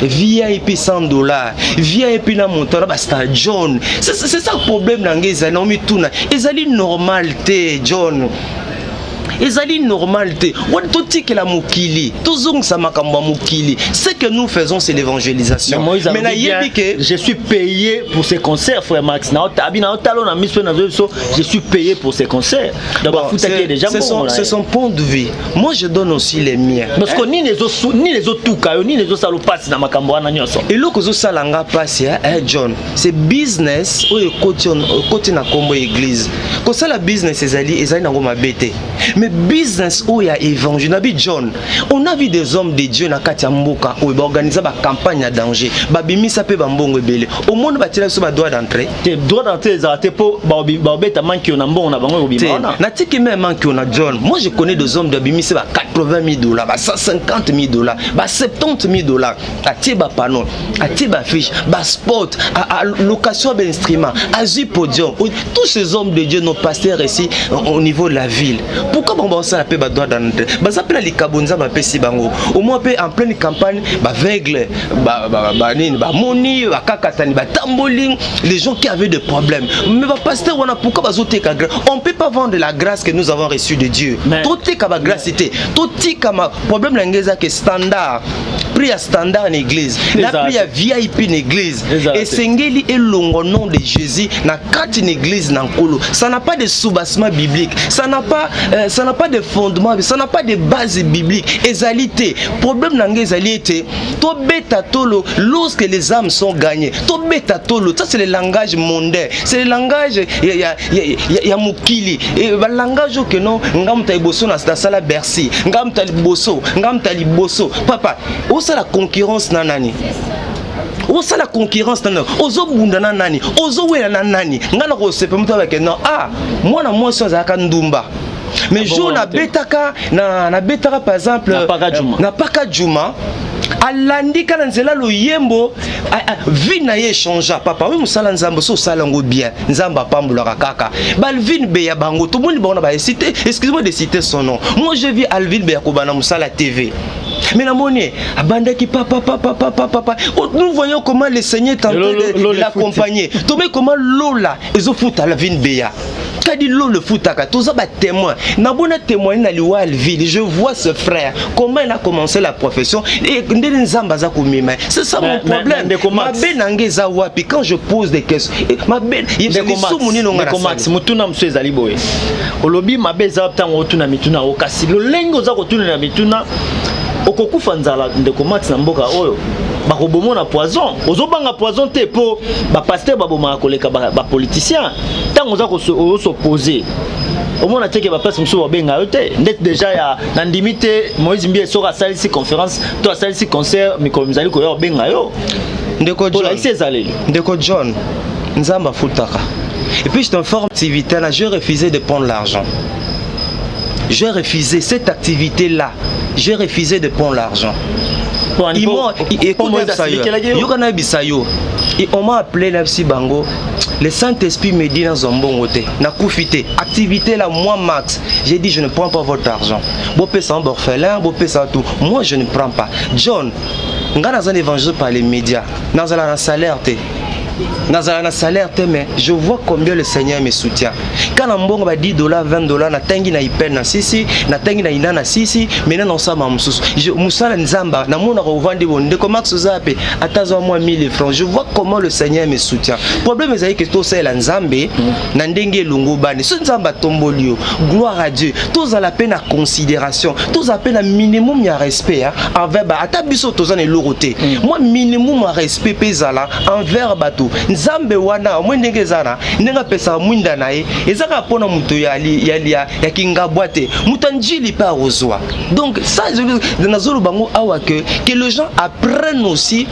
VIP $100, VIP na montant basta John. C'est ça le problème n'angeza na mi tuna. Ezali normalité John. Ezali normalité. Que la mukili, ce que nous faisons c'est l'évangélisation. Mais je suis payé pour ces concerts, frère Max. Je suis payé pour ces concerts. C'est son point de vue. Moi je donne aussi les miens. Parce que ni les autres tout ni les autres salopas na makambwana nyoso. Et là que zo salanga passe John, c'est business ou côté na kombo église. Ko ça la business ezali na ngoma bete. Mais business où il y a évangile, John, on a vu des hommes de Dieu na kati ya mboka où ils organisent ba campagne à danger. Ba bimisa pe ba mbongo ebele. Au monde ba tira so ba droit d'entrée. Tes droit d'entrée za te po ba beta manki na mbongo na bango bimana. Na tiki même manki na John. Moi je connais des hommes de bimisa ba $80,000, ba $150,000, ba $70,000. A tie ba panneau, a tie ba fiche, ba sport, à location d'instruments, à podium. Tous ces hommes de Dieu nos pasteurs ici au niveau de la ville. Pourquoi on ça appelle ba droit d'entrée? Ba ça appelle les kabonza ba pesi bango. Au moins en pleine campagne ba veugle, ba nini, ba moni, ba kakatani, ba tamboling, les gens qui avaient des problèmes. Mais ba pasteur on a pourquoi ba zoté ka grâce? On peut pas vendre la grâce que nous avons reçue de Dieu. Tout est ka ba grâcité. Tout est comme problème l'angeza que standard. Prix à standard en église. La prix à VIP en église. Et sengeli et longo nom de Jésus na quatre en église na nkolo. Ça n'a pas de soubassement biblique. Ça n'a pas de fondement, ça n'a pas de base biblique. Ezalité, problème n'angé ezalité. To beta tolo, lorsque les âmes sont gagnées. To beta tolo, ça c'est le langage mondain. C'est le langage ya mukili. Et le langage que non, ngam ta bosso na sala Bercy, ngam ta bosso, papa. Où ça la concurrence nanani? Où ça la concurrence nanani? Ozo bundana nani? Ozo wela nani? Ngana ko sepe muto avec non. Ah, moi na moi sans aka ndumba. Mais jour na betaka par exemple na paka Juma alandika na nzela lo yembo vie na ye changea papa oui musala nzambo so sala ngo bien nzamba pambulaka kaka Balvin Beya bango tout le monde bon ba citer excusez-moi de citer son nom. Moi je vis Alvin Beya ko bana musala TV. Mais la monnaie, abandaki papa. Nous voyons comment le Seigneur est en train de l'accompagner. Tomé comment Lola, ils ont foutu à la ville Béa. Kadi Lola foutaka, tous ça témoin. N'a bon témoigner na liwa Alville. Je vois ce frère, comment il a commencé la profession. Et c'est ça mon problème. Ma benange za wapi quand je pose des questions. Ma ben, il y a des soumoni non ngara. Max, mutuna mswe zaliboe. Olobi mabeza optango tuna mituna okasi. Lo lengo za ko tuna na mituna. Okokufa nzala ndeko Max na mboka oyo bakobomona poison ozobanga poison te po ba pasteur baboma koleka ba politicien tango za ko s'opposer omona teke ba place muso babenga yote net déjà ya na ndimite Moïse Mbie sora salisi conférence to salisi concert mikomizali ko yo benga yo ndeko John nzamba futaka. Et puis je t'informe activité là, je refusais de prendre l'argent. J'ai refusé cette activité-là. J'ai refusé de prendre l'argent. Et on m'a appelé Napsi Bango. Le Saint-Esprit me dit dans un bon côté, na profité, activité là, moi max. J'ai dit je ne prends pas votre argent. Bopé ça en orphelin, bopé ça tout. Moi je ne prends pas. John, on a dans un évangile par les médias, dans un salaire. Dans un salaire, mais je vois combien le Seigneur me soutient. Quand on a $10, $20, na tangi na ipen na sisi, na tangi na ina na sisi, maintenant on s'en moussous. Je moussala nzamba, na mon revendre bonde comme Max Zape, atazo moi 1000 francs. Je vois comment le Seigneur me soutient. Problème c'est que tout ça la nzambe, na ndenge lungu bani, ce nzamba tombolio. Gloire à Dieu. Tous à la peine à considération, tous à peine à minimum ya respect envers ba atabiso tous en loroté. Moi minimum à respect pesala envers bateau. Nzambe wana mwendenge zana nenga pesa mwinda nae ezaka pona muto ya kinga boite mutanjili pa rozwa. Donc ça dans zolo bango awa que les gens apprennent aussi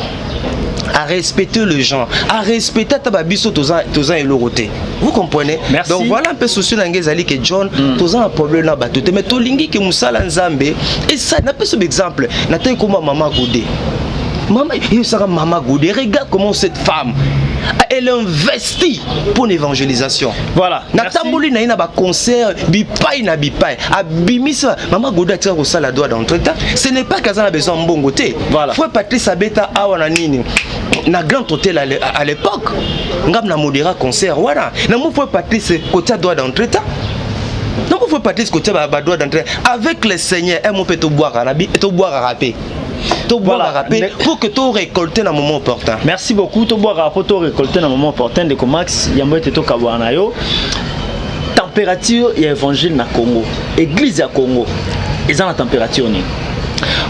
à respecter les gens, à respecter tababiso tozan et loroté. Vous comprenez? Merci. Donc voilà un peu souci d'angezali que John tozan un problème là bateau mais tolingi que musala nzambe et ça n'a pas ce exemple na taille comme maman Goudé. Maman Goudé, regarde comment cette femme elle investit pour l'évangélisation. Voilà. Natamboli na ina ba concert bipai na bipai. Abimisa Maman Goudé a tiré au sala doigt dans le temps. Ce n'est pas qu'elle a besoin de bon côté. Voilà. Faut Patrice Abeta awana nini. Na grand hôtel à l'époque. Ngam na modéra concert voilà. Na mo faut Patrice côté doigt dans le temps. Donc il faut Patrice côté ba doigt dans le temps avec le Seigneur et mon peut te boire arabi et te boire arabe. Voilà. Pour que tu récoltes dans le moment opportun. Merci beaucoup. Tu bois pour récolter dans le moment opportun de Comax. Yambo te toka wanayo. Température et évangile na Congo. Église à Congo. Ils ont la température ni.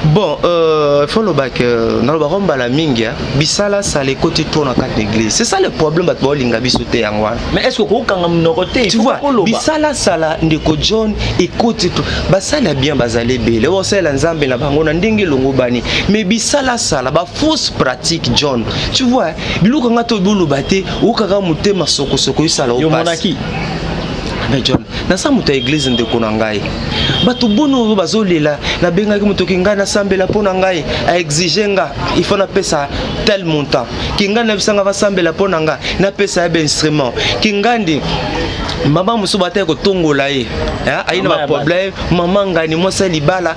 Bon, il faut le bac dans le baron balaminga bisala ça les côtés tourne en quatre églises. C'est ça le problème avec bolinga bisoté angwan. Mais est-ce que vous quand noroté tu vois bisala sala ndeko John et côté tout basala bien bazale bele o sala nzambe na bango na ndenge longo bani mais bisala sala ba fausse pratique John. Tu vois biluka ngato bulu baté o kaka mutema soko isala o passe. Mais John, na sa muta église ndeko na ngai. Bato bono bazolela na benga ki muto kinga na sambela pona ngai a exiger nga il faut na pesa tel montant. Kinga na bisanga va sambela pona nga na pesa ya instrument. Kingandi maman muso bata ko tongola ye. Aina ba problème maman ngani moi ça libala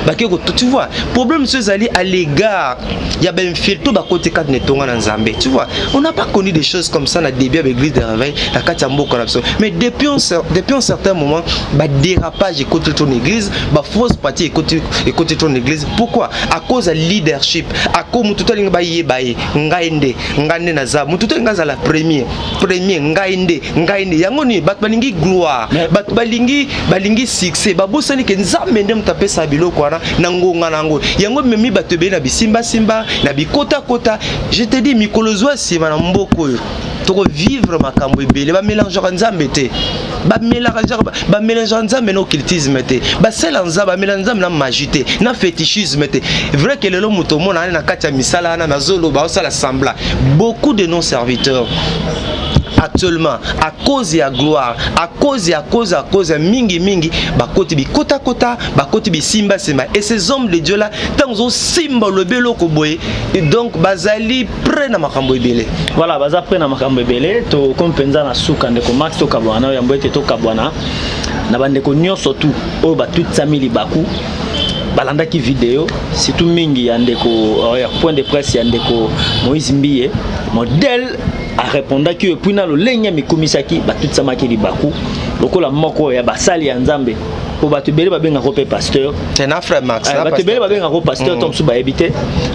bake ko tu vois problème ce zali à l'égard il y a ben filto ba côté kat netonga na nzambe. Tu vois, on n'a pas connu des choses comme ça na début avec l'église de réveil la katambo corruption. Mais depuis un certain moment, bah dérapage écoute ton église, bah fausse partie écoute ton église. Pourquoi? À cause de leadership. À cause mututo linga baye ngaende naza mututo linga za la premier ngaende yango ni bat balingi gloire bat balingi succès babosani ke nzambe ndem taper sa biloko wana nangonga nango yango memi batebe na bisimba na bikota je te dis mikolozwa sima na mboko yo toko vivre makambo ebele ba mélange nzambe te ba mélange nzambe no occultisme te ba sela nzambe ba mélange nzambe na magie te na fétichisme te vrai que lelo muto mona na kati ya misala na zolo ba osala sembla beaucoup de non serviteurs actuellement à cause ya gloire à cause ya mingi bakoti bikota bakoti bisimba et ces hommes de Dieu là tant simba le belo ko boye et donc bazali près na makambo ebele voilà baza près na makambo ebele to kompenza na suka ndeko Max to kabwana yambo ete to kabwana na bandeko nyonso tout o ba tout samili baku balandaki vidéo surtout mingi ya ndeko ya point de presse ya ndeko Moïse Mbiye modèle a répondaki et puis na lo lenya mikomisaki ba tout samaki libaku lokola moko ya basali ya nzambe po batubele babenga ko pe pasteur c'est na frère Max na batubele babenga ko pasteur tom su ba ebite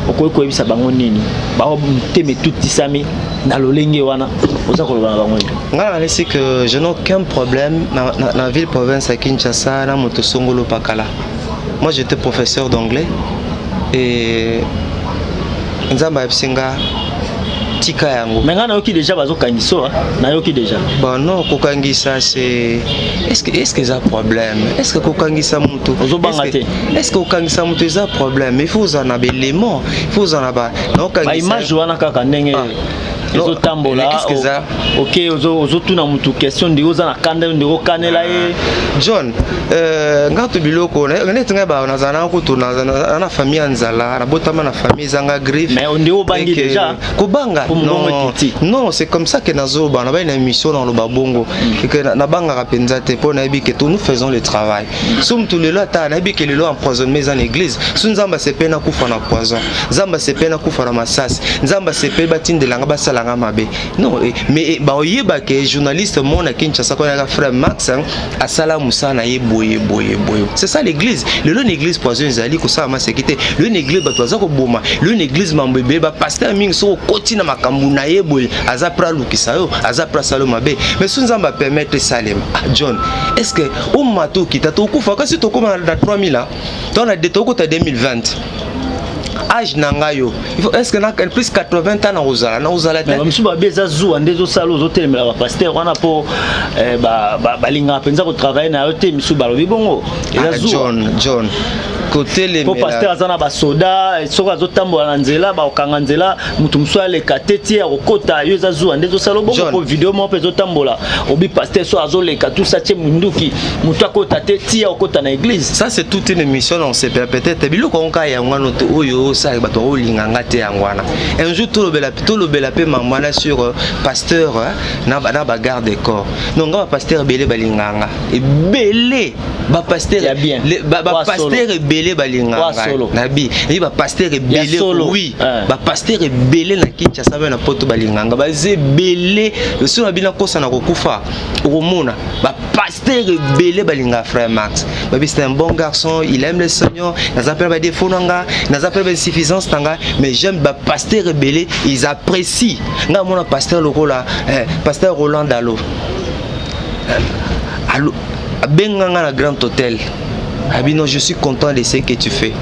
okoyiko ebisa bango nini ba teme tout tisami na lo lenge wana oza ko bana bango ngala nesi que je n'ai aucun problème na ville province à Kinshasa na moto songolo pakala. Moi j'étais professeur d'anglais et nzamba epsinga tika yango. Mais ngana yoki déjà bazo kangiso na yoki déjà. Bon non kokangisa c'est est-ce que ça problème? Est-ce que kokangisa mutu? Est-ce que kokangisa mutu ça problème? Il faut en avoir l'élément, il faut en avoir. Donc image wana kaka ndenge ezotambola ok ozotuna mutu question ndi oza na kanda ndi okanela ye John ngato biloko neti ngai ba nazana kutuna na famille anzala na botama na famille zanga griffe mais on dit au bangi déjà kobanga non c'est comme ça que nazo ba na ba une émission dans le babongo que na banga rapenza te pour na bi que nous faisons le travail somme tout le lata na bi que le lo empoisonné en église sou nzamba se pena kufa na poison nzamba se pena kufa na masasi nzamba se pe batindelanga basalanga mabe non mais ba oyeba que journaliste mona Kinshasa ko na frère Max a sala musa na ye boye c'est ça l'église le église poison zali ko sa ma sécurité le église batwaza ko boma le église mambebe ba pasteur mingi so koti na makambu na ye boye aza pra lukisa yo aza pra salo mabe mais sou nzamba permettre salem John est-ce que au mato kita to kufa kasi to koma na 3000 ans ton a détoko ta 2020 âge nangayo il faut est-ce que na plus 80 ans na ozala mais msuba beza zuwa ndezo salo zo telemela ba pasteur wana po balinga penza ko travailler na yo te msuba lobi bongo eza zuwa John côté les pasteur azana ba soda soko azotambola na nzela ba okanga nzela mutu mswale kateti ya kokota yo eza zuwa ndezo salo bongo po video mo pe zotambola obi pasteur so azoleka tout ça tie munduki mutu akota teti ya okota na église ça c'est toute une émission on sait peut-être biloko onka ya ngwana to oyo ça bato olinganga te yangwana un jour tout le bela pe mamana sur pasteur na ba garde corps non nga pasteur belé balinganga et belé ba pasteur ya bien ba pasteur belé balinganga nabi et ba pasteur belé oui ba pasteur belé na Kinshasa na poto balinganga ba ze belé so na bina kosa na kokufa omona ba pasteur belé balinga frère Max ba c'est un bon garçon il aime le Seigneur n'a appelle ba défaut nanga n'a appelle ba suffisance tanga mais j'aime ba pasteur belé ils apprécient nga mona pasteur lokola pasteur Roland Dalo allo benganga na grand hôtel abino je suis content de ce que tu fais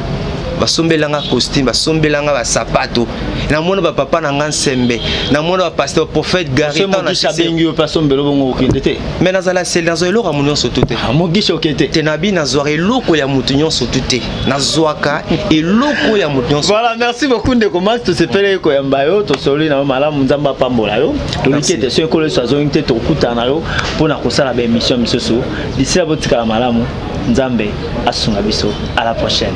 basombelanga costume basombelanga ba sapato na mona ba papa na ngansembe na mona ba pasteur prophète Garita na sabengi pa sombelo bongo okindete mais nazala c'est dans eloko amunyo sotute mogisha okete tenabi nazwa eloko ya mutunyo sotute nazwaka eloko ya mutunyo voilà merci beaucoup ndeko Max to sepele ko yamba yo to soli na malamu nzamba pambola yo to likete so ekolo so azongite to kuta na yo pona kosala ba émission misoso d'ici la botika la malamu nzambe asunga biso à la prochaine.